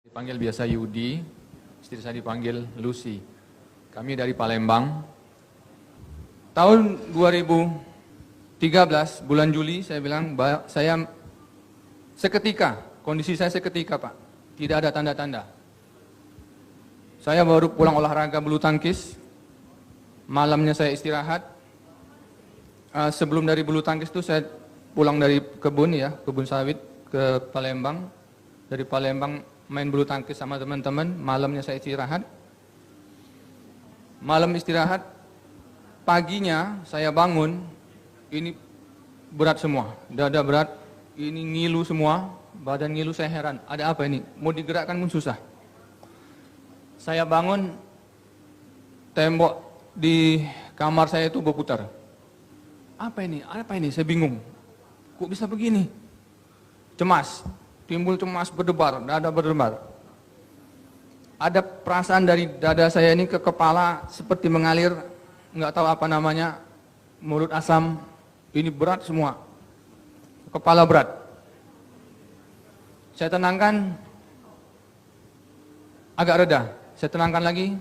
Dipanggil biasa Yudi, istri saya dipanggil Lucy. Kami dari Palembang. Tahun 2013, bulan Juli, saya bilang, saya seketika, kondisi saya seketika Pak, tidak ada tanda-tanda. Saya baru pulang olahraga bulu tangkis, malamnya saya istirahat. Sebelum dari bulu tangkis itu saya pulang dari kebun sawit ke Palembang. Dari Palembang main bulu tangkis sama teman-teman, malamnya saya istirahat. Malam istirahat, paginya saya bangun, ini berat semua, dada berat, ini ngilu semua, badan ngilu, saya heran, ada apa ini? Mau digerakkan pun susah. Saya bangun, tembok di kamar saya itu berputar. Apa ini? Apa ini? Saya bingung. Kok bisa begini? Cemas, timbul cemas, berdebar, dada berdebar. Ada perasaan dari dada saya ini ke kepala seperti mengalir, nggak tahu apa namanya, mulut asam, ini berat semua, kepala berat. Saya tenangkan, agak reda. Saya tenangkan lagi,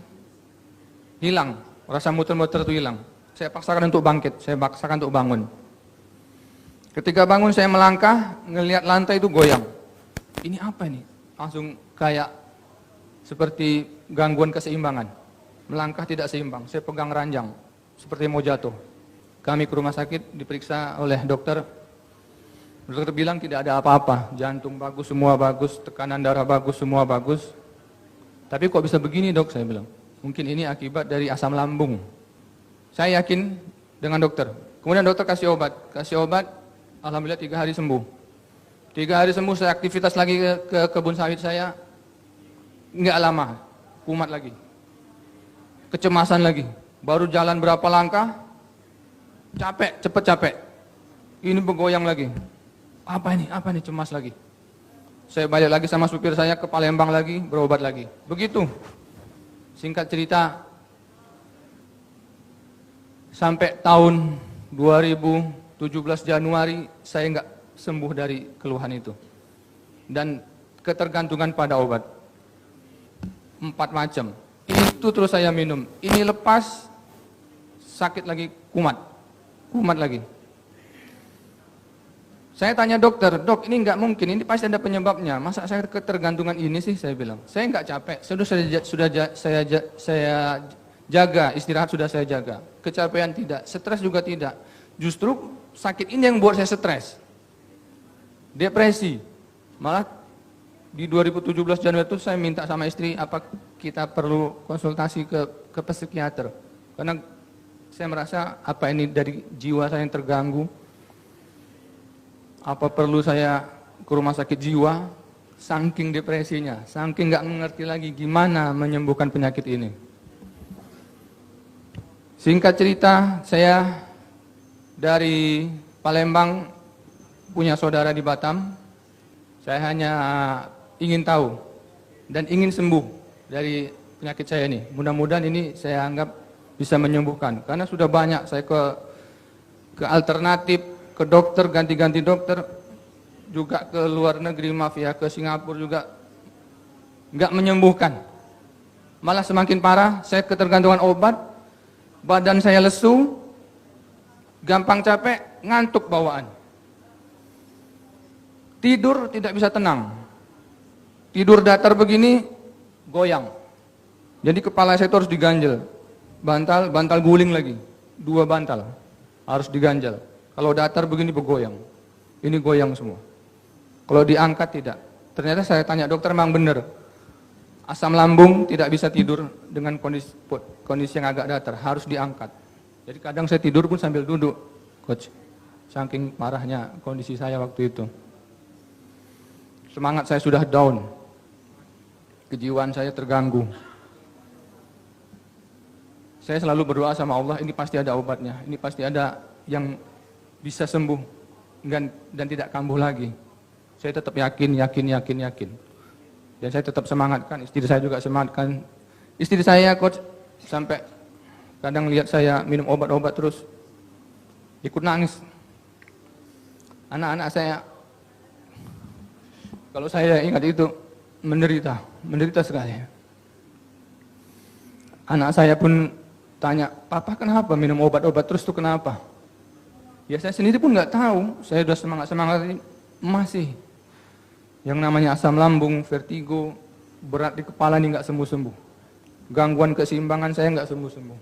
hilang, rasa muter-muter itu hilang. Saya paksakan untuk bangkit, saya paksakan untuk bangun. Ketika bangun saya melangkah, ngelihat lantai itu goyang. Ini apa ini? Langsung kayak seperti gangguan keseimbangan. Melangkah tidak seimbang, saya pegang ranjang, seperti mau jatuh. Kami ke rumah sakit, diperiksa oleh dokter. Dokter bilang tidak ada apa-apa, jantung bagus, semua bagus, tekanan darah bagus, semua bagus. Tapi kok bisa begini dok, saya bilang. Mungkin ini akibat dari asam lambung. Saya yakin dengan dokter. Kemudian dokter kasih obat, alhamdulillah 3 hari sembuh. 3 hari sembuh, saya aktivitas lagi ke kebun sawit saya, nggak lama, kumat lagi. Kecemasan lagi, baru jalan berapa langkah, capek, cepet capek. Ini bergoyang lagi. Apa ini, cemas lagi. Saya balik lagi sama supir saya ke Palembang lagi, berobat lagi. Begitu, singkat cerita, sampai tahun 2017 Januari, saya nggak sembuh dari keluhan itu. Dan ketergantungan pada obat. 4 macam. Itu terus saya minum. Ini lepas, sakit lagi, kumat lagi. Saya tanya dokter, dok ini nggak mungkin, ini pasti ada penyebabnya. Masa saya ketergantungan ini sih, saya bilang. Saya nggak capek, saya jaga, istirahat sudah saya jaga. Kecapean tidak, stres juga tidak. Justru sakit ini yang buat saya stres. Depresi. Malah di 2017 Januari itu saya minta sama istri, apa kita perlu konsultasi ke psikiater. Karena saya merasa apa ini dari jiwa saya yang terganggu. Apa perlu saya ke rumah sakit jiwa, saking depresinya, saking nggak mengerti lagi gimana menyembuhkan penyakit ini. Singkat cerita, saya dari Palembang punya saudara di Batam. Saya hanya ingin tahu dan ingin sembuh dari penyakit saya ini. Mudah-mudahan ini saya anggap bisa menyembuhkan. Karena sudah banyak saya ke alternatif, ke dokter, ganti-ganti dokter, juga ke luar negeri, ke Singapura juga, nggak menyembuhkan. Malah semakin parah, saya ketergantungan obat, badan saya lesu, gampang capek, ngantuk bawaan. Tidur tidak bisa tenang. Tidur datar begini, goyang. Jadi kepala saya itu harus diganjel. Bantal guling lagi, 2 bantal, harus diganjel. Kalau datar begini bergoyang, ini goyang semua. Kalau diangkat tidak. Ternyata saya tanya dokter, memang benar. Asam lambung tidak bisa tidur dengan kondisi yang agak datar, harus diangkat. Jadi kadang saya tidur pun sambil duduk, coach. Saking parahnya kondisi saya waktu itu. Semangat saya sudah down. Kejiwaan saya terganggu. Saya selalu berdoa sama Allah, ini pasti ada obatnya, ini pasti ada yang bisa sembuh dan tidak kambuh lagi. Saya tetap yakin. Dan saya tetap semangatkan, istri saya juga semangatkan. Istri saya coach sampai kadang lihat saya minum obat-obat terus ikut nangis. Anak-anak saya, kalau saya ingat itu, menderita sekali. Anak saya pun tanya, "Papa kenapa minum obat-obat terus tuh kenapa?" Ya saya sendiri pun nggak tahu, saya udah semangat ini masih yang namanya asam lambung, vertigo, berat di kepala ini nggak sembuh-sembuh. Gangguan keseimbangan saya nggak sembuh-sembuh.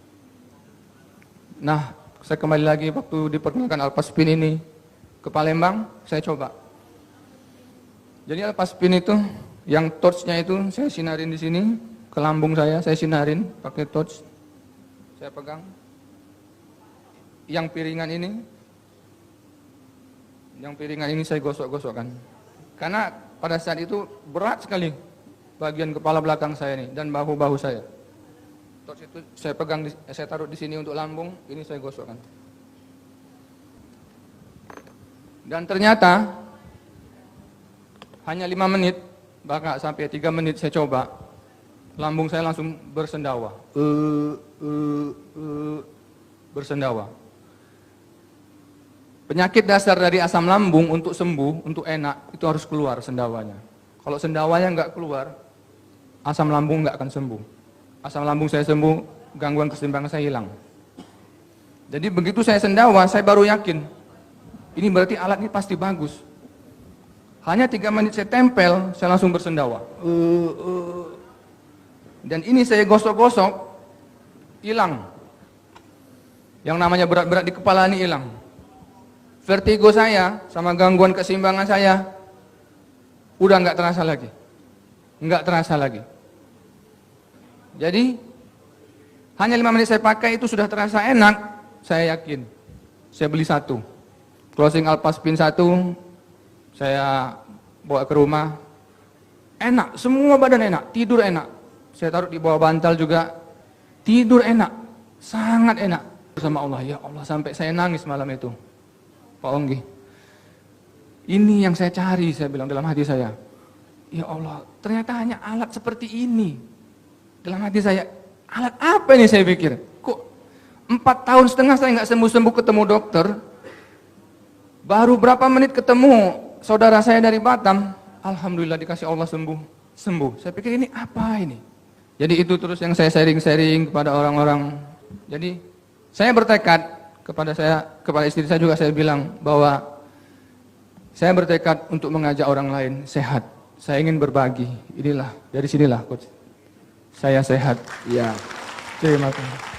Nah, saya kembali lagi waktu diperkenalkan Alpaspin ini ke Palembang, saya coba. Jadi Alpaspin itu, yang torchnya itu saya sinarin di sini, ke lambung saya sinarin pakai torch. Saya pegang. Yang piringan ini saya gosok-gosokkan. Karena pada saat itu berat sekali bagian kepala belakang saya ini dan bahu-bahu saya. Torch itu saya pegang, saya taruh di sini untuk lambung, ini saya gosokkan. Dan ternyata hanya 5 menit, bahkan sampai 3 menit saya coba, lambung saya langsung bersendawa. Bersendawa. Penyakit dasar dari asam lambung untuk sembuh, untuk enak, itu harus keluar sendawanya. Kalau sendawanya nggak keluar, asam lambung nggak akan sembuh. Asam lambung saya sembuh, gangguan keseimbangan saya hilang. Jadi begitu saya sendawa, saya baru yakin, ini berarti alat ini pasti bagus. Hanya 3 menit saya tempel, saya langsung bersendawa. Dan ini saya gosok-gosok, hilang. Yang namanya berat-berat di kepala ini hilang. Vertigo saya sama gangguan keseimbangan saya udah nggak terasa lagi. Nggak terasa lagi. Jadi hanya 5 menit saya pakai itu sudah terasa enak, saya yakin. Saya beli 1. Closing Alpaspin 1, saya bawa ke rumah. Enak, semua badan enak, tidur enak. Saya taruh di bawah bantal juga, tidur enak, sangat enak. Bersama Allah, ya Allah, sampai saya nangis malam itu. Pak Onggi, ini yang saya cari, saya bilang dalam hati saya. Ya Allah, ternyata hanya alat seperti ini. Dalam hati saya, alat apa ini saya pikir? Kok 4,5 tahun saya nggak sembuh-sembuh ketemu dokter. Baru berapa menit ketemu saudara saya dari Batam, alhamdulillah dikasih Allah sembuh. Saya pikir ini apa ini? Jadi itu terus yang saya sharing-sharing kepada orang-orang. Jadi saya bertekad kepada istri saya juga saya bilang bahwa saya bertekad untuk mengajak orang lain sehat. Saya ingin berbagi. Inilah, dari sinilah coach. Saya sehat. Ya. Terima kasih.